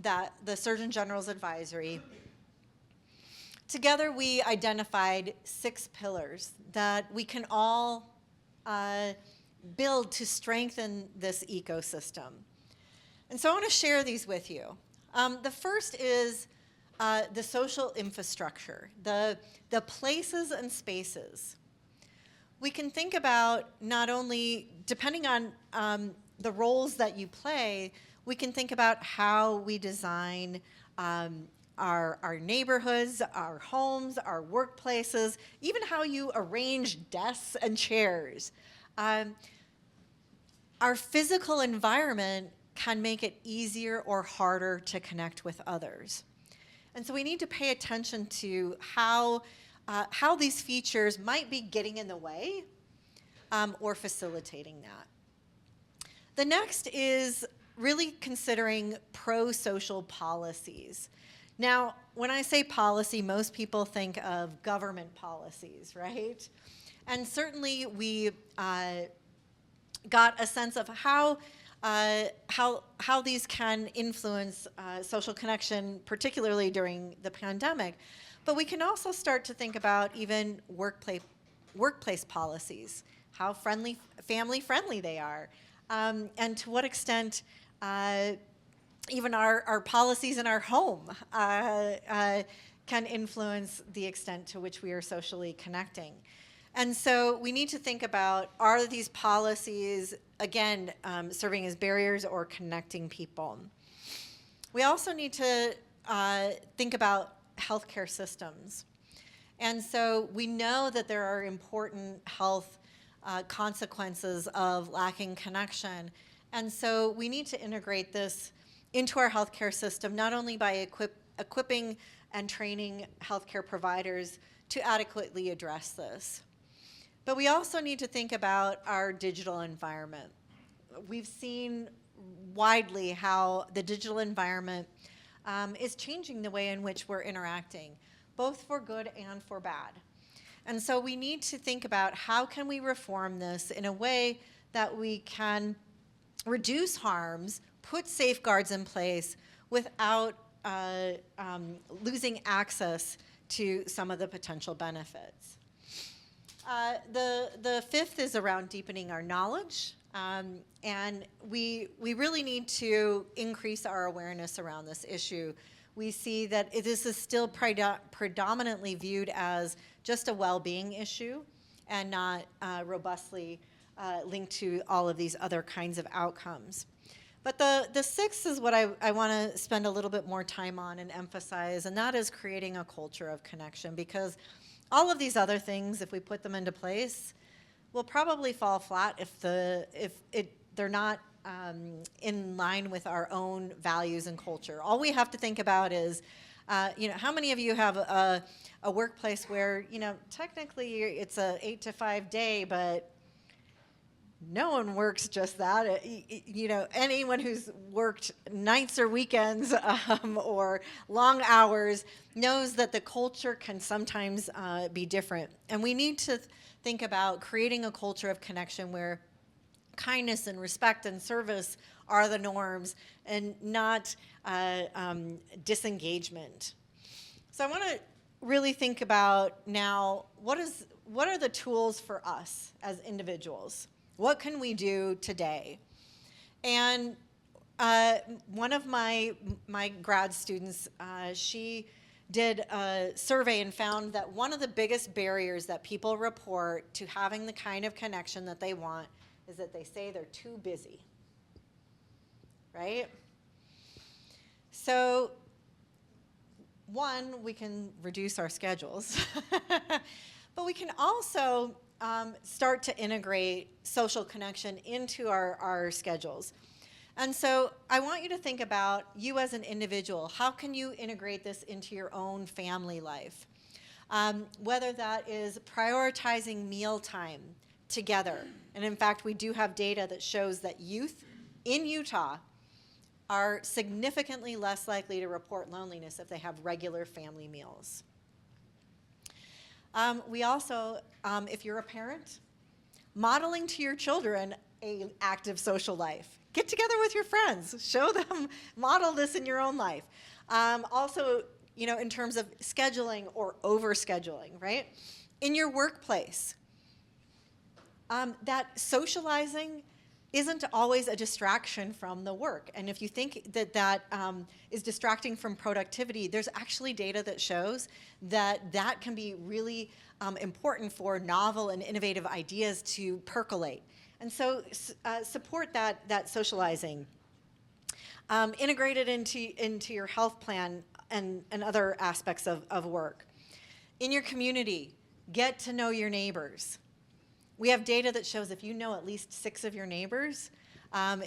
the Surgeon General's advisory, together we identified 6 pillars that we can all build to strengthen this ecosystem. And so I want to share these with you. The first is the social infrastructure, the places and spaces. We can think about not only, depending on the roles that you play, we can think about how we design our neighborhoods, our homes, our workplaces, even how you arrange desks and chairs. Our physical environment can make it easier or harder to connect with others. And so we need to pay attention to how these features might be getting in the way or facilitating that. The next is really considering pro-social policies. Now, when I say policy, most people think of government policies, right? And certainly we got a sense of how these can influence social connection, particularly during the pandemic. But we can also start to think about even workplace policies, how family-friendly they are, and to what extent even our policies in our home can influence the extent to which we are socially connecting. And so we need to think about, are these policies, again, serving as barriers or connecting people? We also need to think about healthcare systems. And so we know that there are important health consequences of lacking connection. And so we need to integrate this into our healthcare system, not only by equipping and training healthcare providers to adequately address this, but we also need to think about our digital environment. We've seen widely how the digital environment is changing the way in which we're interacting, both for good and for bad. And so we need to think about how can we reform this in a way that we can reduce harms, put safeguards in place without losing access to some of the potential benefits. The fifth is around deepening our knowledge, and we really need to increase our awareness around this issue. We see that this is still predominantly viewed as just a well-being issue and not robustly linked to all of these other kinds of outcomes. But the sixth is what I want to spend a little bit more time on and emphasize, and that is creating a culture of connection, because all of these other things, if we put them into place, will probably fall flat if they're not in line with our own values and culture. All we have to think about is How many of you have a workplace where, technically it's a 8 to 5 day, but no one works just that. Anyone who's worked nights or weekends or long hours knows that the culture can sometimes be different. And we need to think about creating a culture of connection where kindness and respect and service are the norms and not disengagement. So I want to really think about now, what are the tools for us as individuals? What can we do today? And one of my grad students, she did a survey and found that one of the biggest barriers that people report to having the kind of connection that they want is that they say they're too busy, right? So, one, we can reduce our schedules, but we can also start to integrate social connection into our schedules. And so I want you to think about you as an individual. How can you integrate this into your own family life? Whether that is prioritizing mealtime together. And in fact, we do have data that shows that youth in Utah are significantly less likely to report loneliness if they have regular family meals. We also, if you're a parent, modeling to your children an active social life. Get together with your friends. Show them, model this in your own life. Also, in terms of scheduling or over-scheduling, right? In your workplace, that socializing isn't always a distraction from the work. And if you think that is distracting from productivity, there's actually data that shows that can be really important for novel and innovative ideas to percolate. And so support that socializing. Integrate it into your health plan and other aspects of work. In your community, get to know your neighbors. We have data that shows if you know at least 6 of your neighbors,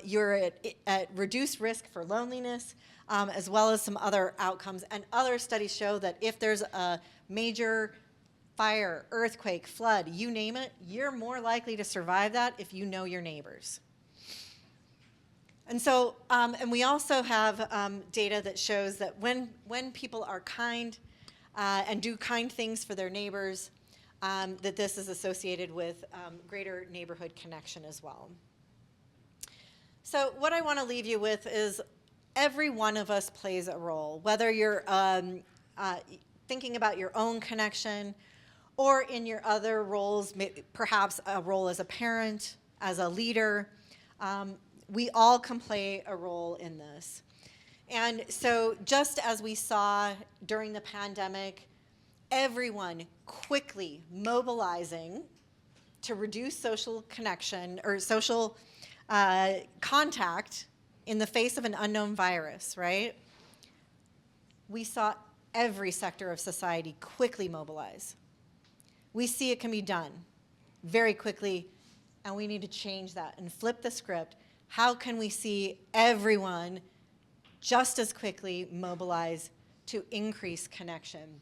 you're at reduced risk for loneliness, as well as some other outcomes. And other studies show that if there's a major fire, earthquake, flood, you name it, you're more likely to survive that if you know your neighbors. And so, and we also have data that shows that when people are kind and do kind things for their neighbors, that this is associated with greater neighborhood connection as well. So what I want to leave you with is every one of us plays a role, whether you're thinking about your own connection or in your other roles, perhaps a role as a parent, as a leader. We all can play a role in this. And so just as we saw during the pandemic, everyone quickly mobilizing to reduce social connection or social contact in the face of an unknown virus, right? We saw every sector of society quickly mobilize. We see it can be done very quickly, and we need to change that and flip the script. How can we see everyone just as quickly mobilize to increase connection?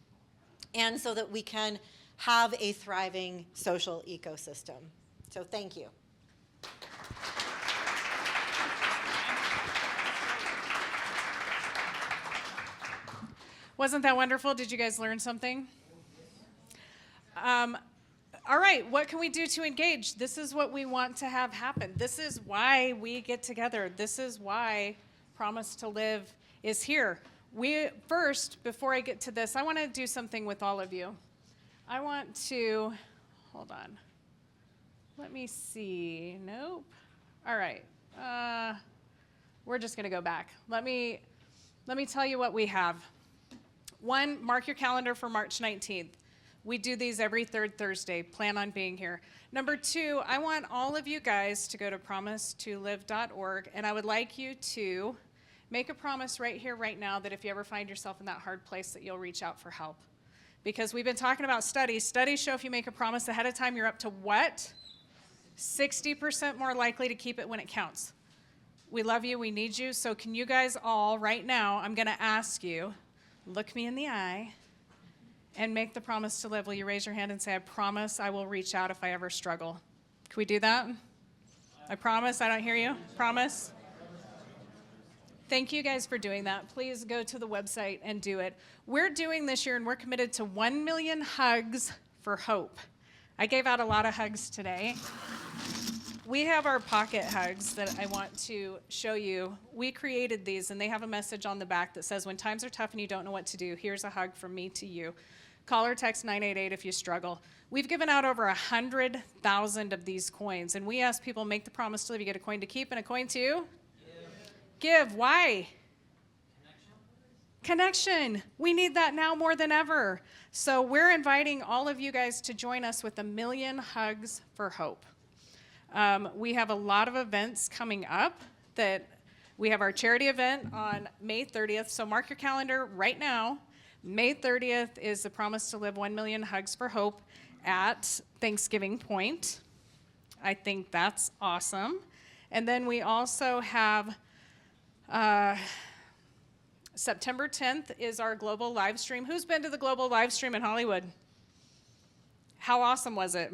And so that we can have a thriving social ecosystem. So thank you. Wasn't that wonderful? Did you guys learn something? All right, what can we do to engage? This is what we want to have happen. This is why we get together. This is why Promise to Live is here. First, before I get to this, I want to do something with all of you. I want to, hold on. Let me see. Nope. All right. We're just going to go back. Let me tell you what we have. One, mark your calendar for March 19th. We do these every third Thursday. Plan on being here. Number 2, I want all of you guys to go to promise2live.org, and I would like you to make a promise right here, right now, that if you ever find yourself in that hard place, that you'll reach out for help. Because we've been talking about studies. Studies show if you make a promise ahead of time, you're up to what? 60% more likely to keep it when it counts. We love you. We need you. So can you guys all, right now, I'm going to ask you, look me in the eye, and make the promise to live. Will you raise your hand and say, I promise I will reach out if I ever struggle? Can we do that? I promise. I don't hear you. Promise. Thank you guys for doing that. Please go to the website and do it. We're doing this year, and we're committed to 1 million hugs for hope. I gave out a lot of hugs today. We have our pocket hugs that I want to show you. We created these, and they have a message on the back that says, when times are tough and you don't know what to do, here's a hug from me to you. Call or text 988 if you struggle. We've given out over 100,000 of these coins, and we ask people, make the promise to live. You get a coin to keep and a coin to give. Why? Connection. We need that now more than ever. So we're inviting all of you guys to join us with 1 million hugs for hope. We have a lot of events coming up. That we have our charity event on May 30th. So mark your calendar right now. May 30th is the Promise to Live 1 million hugs for hope at Thanksgiving Point. I think that's awesome. And then we also have September 10th is our global live stream. Who's been to the global live stream in Hollywood? How awesome was it?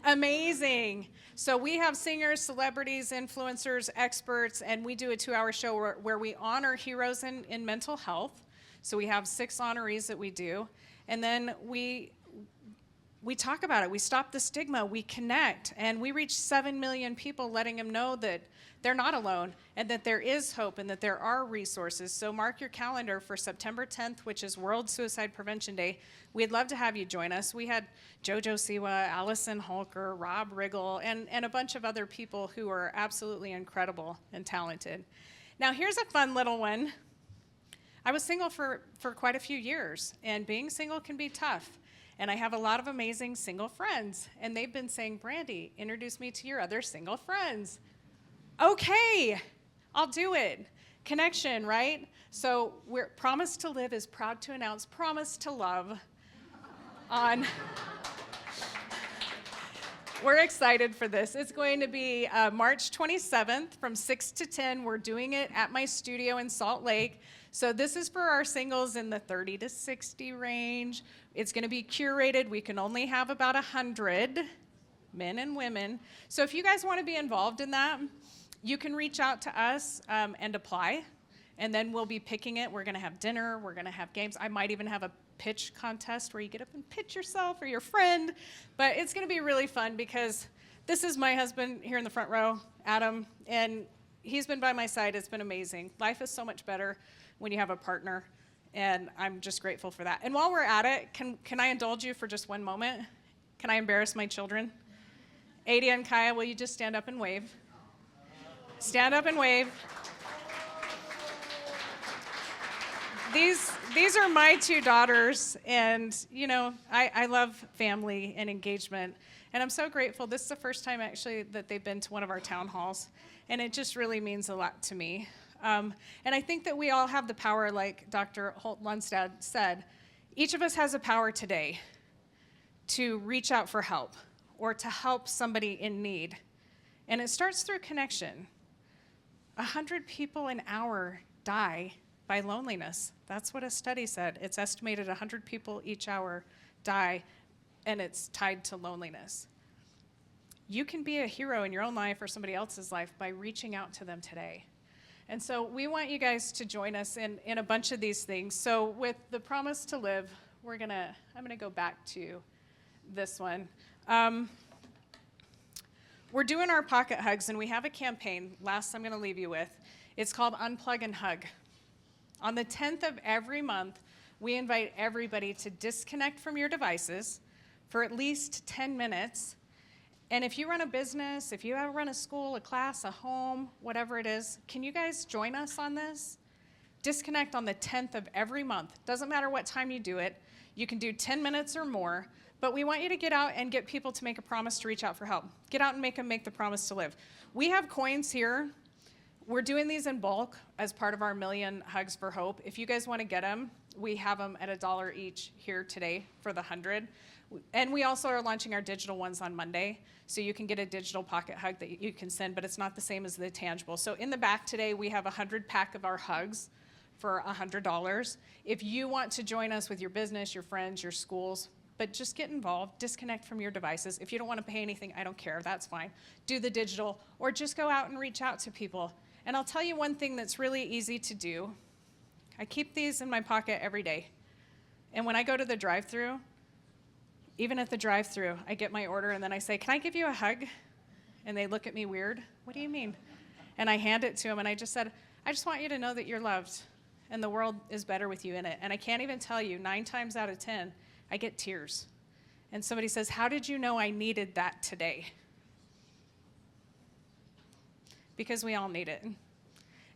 Amazing. So we have singers, celebrities, influencers, experts, and we do a 2-hour show where we honor heroes in mental health. So we have 6 honorees that we do. And then we talk about it. We stop the stigma. We connect. And we reach 7 million people, letting them know that they're not alone and that there is hope and that there are resources. So mark your calendar for September 10th, which is World Suicide Prevention Day. We'd love to have you join us. We had JoJo Siwa, Allison Holker, Rob Riggle, and a bunch of other people who are absolutely incredible and talented. Now, here's a fun little one. I was single for quite a few years, and being single can be tough. And I have a lot of amazing single friends, and they've been saying, Brandy, introduce me to your other single friends. Okay, I'll do it. Connection, right? So Promise to Live is proud to announce Promise to Love on... We're excited for this. It's going to be March 27th from 6 to 10. We're doing it at my studio in Salt Lake. So this is for our singles in the 30 to 60 range. It's going to be curated. We can only have about 100 men and women. So if you guys want to be involved in that, you can reach out to us and apply. And then we'll be picking it. We're going to have dinner. We're going to have games. I might even have a pitch contest where you get up and pitch yourself or your friend. But it's going to be really fun because this is my husband here in the front row, Adam, and he's been by my side. It's been amazing. Life is so much better when you have a partner, and I'm just grateful for that. And while we're at it, can I indulge you for just one moment? Can I embarrass my children? Adia and Kaya, will you just stand up and wave? Stand up and wave. These are my 2 daughters, and you know, I love family and engagement, and I'm so grateful. This is the first time actually that they've been to one of our town halls, and it just really means a lot to me. And I think that we all have the power, like Dr. Holt Lunstad said. Each of us has a power today to reach out for help or to help somebody in need, and it starts through connection. 100 people an hour die by loneliness. That's what a study said. It's estimated 100 people each hour die, and it's tied to loneliness. You can be a hero in your own life or somebody else's life by reaching out to them today. And so we want you guys to join us in a bunch of these things. So with the Promise to Live, I'm gonna go back to this one. We're doing our pocket hugs, and we have a campaign, last I'm gonna leave you with. It's called Unplug and Hug. On the 10th of every month, we invite everybody to disconnect from your devices for at least 10 minutes. And if you run a business, if you run a school, a class, a home, whatever it is, can you guys join us on this? Disconnect on the 10th of every month. Doesn't matter what time you do it. You can do 10 minutes or more, but we want you to get out and get people to make a promise to reach out for help. Get out and make them make the promise to live. We have coins here. We're doing these in bulk as part of our Million Hugs for Hope. If you guys want to get them, we have them at $1 each here today for the 100. And we also are launching our digital ones on Monday, so you can get a digital pocket hug that you can send, but it's not the same as the tangible. So in the back today, we have a 100 pack of our hugs for $100. If you want to join us with your business, your friends, your schools, but just get involved, disconnect from your devices. If you don't want to pay anything, I don't care, that's fine. Do the digital, or just go out and reach out to people. And I'll tell you one thing that's really easy to do. I keep these in my pocket every day. And when I go to the drive-thru, even at the drive-thru, I get my order and then I say, "Can I give you a hug?" And they look at me weird. "What do you mean?" And I hand it to them and I just said, "I just want you to know that you're loved and the world is better with you in it." And I can't even tell you, 9 times out of 10, I get tears. And somebody says, "How did you know I needed that today?" Because we all need it.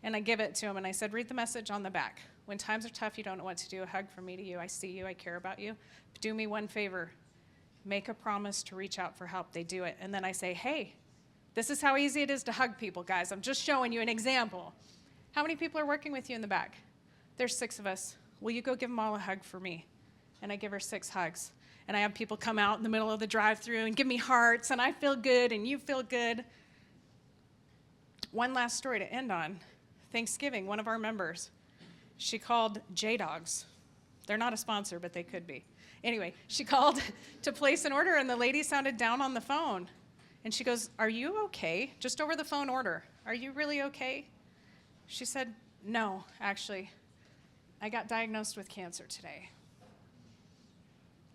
And I give it to them and I said, "Read the message on the back. When times are tough, you don't know what to do. A hug from me to you. I see you. I care about you. But do me one favor. Make a promise to reach out for help." They do it. And then I say, "Hey, this is how easy it is to hug people, guys. I'm just showing you an example. How many people are working with you in the back?" "There's 6 of us. Will you go give them all a hug for me?" And I give her 6 hugs. And I have people come out in the middle of the drive-thru and give me hearts, and I feel good, and you feel good. One last story to end on. Thanksgiving, one of our members, she called J-Dogs. They're not a sponsor, but they could be. Anyway, she called to place an order, and the lady sounded down on the phone. And she goes, "Are you okay?" Just over the phone order. "Are you really okay?" She said, "No, actually, I got diagnosed with cancer today."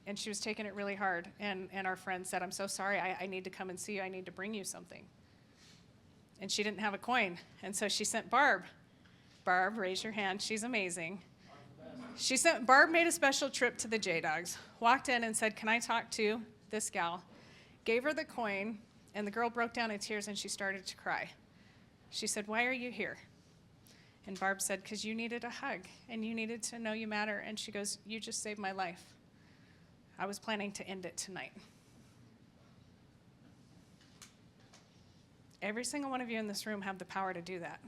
And she was taking it really hard. And our friend said, "I'm so sorry, I need to come and see you. I need to bring you something." And she didn't have a coin. And so she sent Barb. Barb, raise your hand. She's amazing. Barb made a special trip to the J-Dogs, walked in and said, "Can I talk to this gal?" Gave her the coin, and the girl broke down in tears and she started to cry. She said, "Why are you here?" And Barb said, "Because you needed a hug and you needed to know you matter." And she goes, "You just saved my life. I was planning to end it tonight." Every single one of you in this room have the power to do that.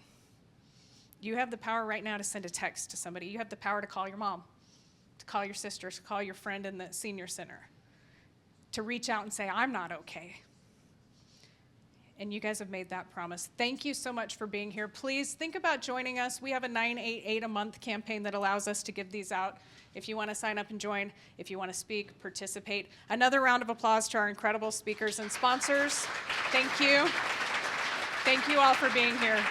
You have the power right now to send a text to somebody. You have the power to call your mom, to call your sister, to call your friend in the senior center, to reach out and say, "I'm not okay." And you guys have made that promise. Thank you so much for being here. Please think about joining us. We have a 988 a month campaign that allows us to give these out. If you want to sign up and join, if you want to speak, participate. Another round of applause to our incredible speakers and sponsors. Thank you. Thank you all for being here.